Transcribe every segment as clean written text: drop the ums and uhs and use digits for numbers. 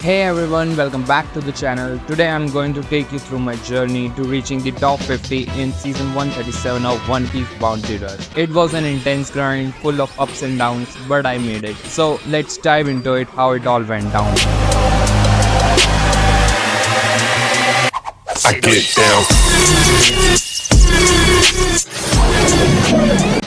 Hey everyone, welcome back to the channel. Today I'm going to take you through my journey to reaching the top 50 in season 137 of One Piece Bounty Rush. It was an intense grind full of ups and downs, but I made it. So let's dive into it, how it all went down. I get down.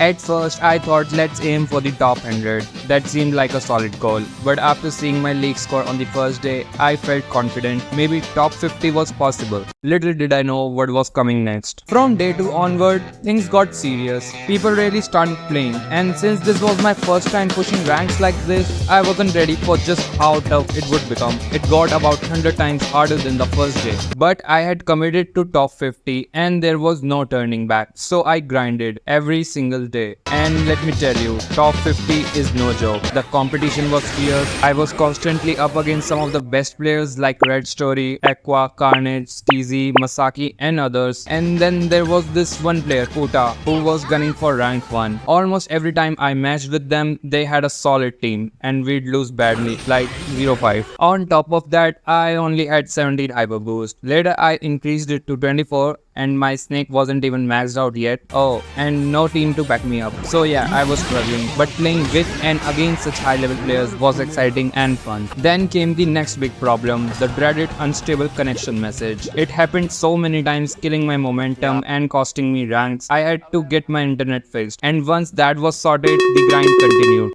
At first, I thought let's aim for the top 100. That seemed like a solid goal. But after seeing my league score on the first day, I felt confident maybe top 50 was possible. Little did I know what was coming next. From day 2 onward, things got serious. People really started playing, and since this was my first time pushing ranks like this, I wasn't ready for just how tough it would become. It got about 100 times harder than the first day. But I had committed to top 50 and there was no turning back. So I grinded every single day. And let me tell you, top 50 is no joke. The competition was fierce. I was constantly up against some of the best players like Red Story, Aqua, Carnage, Steezy, Masaki and others. And then there was this one player, Uta, who was gunning for rank 1. Almost every time I matched with them, they had a solid team and we'd lose badly, like 0-5. On top of that, I only had 17 hyper boost. Later I increased it to 24 and my snake wasn't even maxed out yet. Oh, and no team to back me up. So yeah, I was struggling, but playing with and against such high level players was exciting and fun. Then came the next big problem, the dreaded unstable connection message. It happened so many times, killing my momentum and costing me ranks. I had to get my internet fixed, and once that was sorted, the grind continued.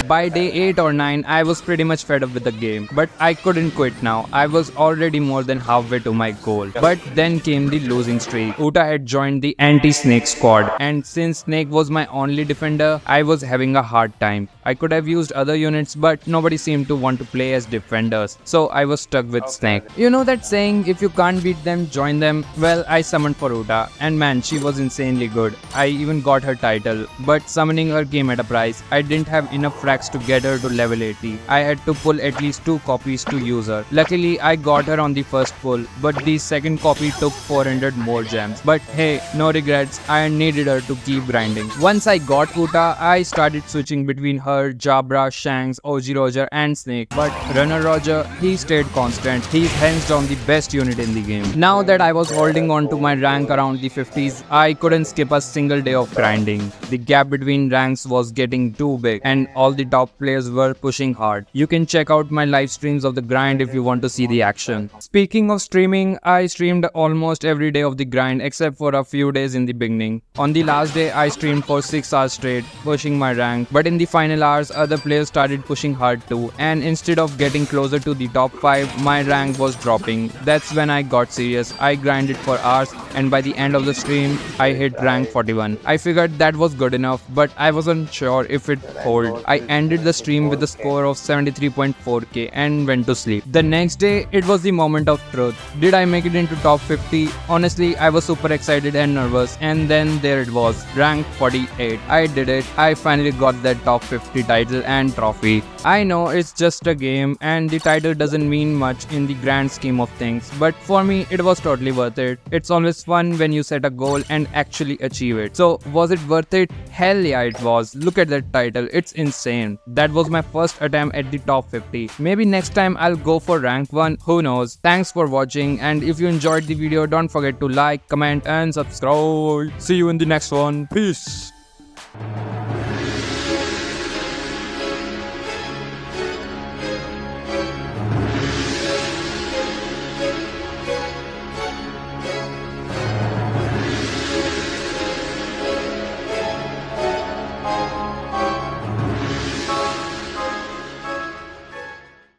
By day 8 or 9, I was pretty much fed up with the game, but I couldn't quit now. I was already more than halfway to my goal. But then came the losing streak. Uta had joined the anti-Snake squad, and since Snake was my only defender, I was having a hard time. I could have used other units, but nobody seemed to want to play as defenders, so I was stuck with Snake. You know that saying, if you can't beat them, join them? Well, I summoned for Uta, and man, she was insanely good. I even got her title, but summoning her came at a price. I didn't have enough fracks to get her to level 80. I had to pull at least 2 copies to use her. Luckily, I got her on the first pull, but the second copy took 400 more gems. But hey, no regrets, I needed her to keep grinding. Once I got Uta, I started switching between her, Jabra, Shanks, OG Roger and Snake. But Runner Roger, he stayed constant. He's hands down the best unit in the game. Now that I was holding on to my rank around the 50s, I couldn't skip a single day of grinding. The gap between ranks was getting too big and all the top players were pushing hard. You can check out my live streams of the grind if you want to see the action. Speaking of streaming, I streamed almost every day of the grind except for a few days in the beginning. On the last day, I streamed for 6 hours straight, pushing my rank. But in the final hours, other players started pushing hard too, and instead of getting closer to the top 5, my rank was dropping. That's when I got serious. I grinded for hours, and by the end of the stream, I hit rank 41. I figured that was good enough, but I wasn't sure if it hold. I ended the stream with a score of 73.4k and went to sleep. The next day, it was the moment of truth. Did I make it into top 50? Honestly, I was super excited and nervous, and then there it was, rank 48. I did it. I finally got that top 50 title and trophy. I know it's just a game and the title doesn't mean much in the grand scheme of things, but for me it was totally worth it. It's always fun when you set a goal and actually achieve it. So was it worth it? Hell yeah, it was. Look at that title, it's insane. That was my first attempt at the top 50. Maybe next time I'll go for rank 1, who knows. Thanks for watching, and if you enjoyed the video, don't forget to like, comment and subscribe. See you in the next one. Peace.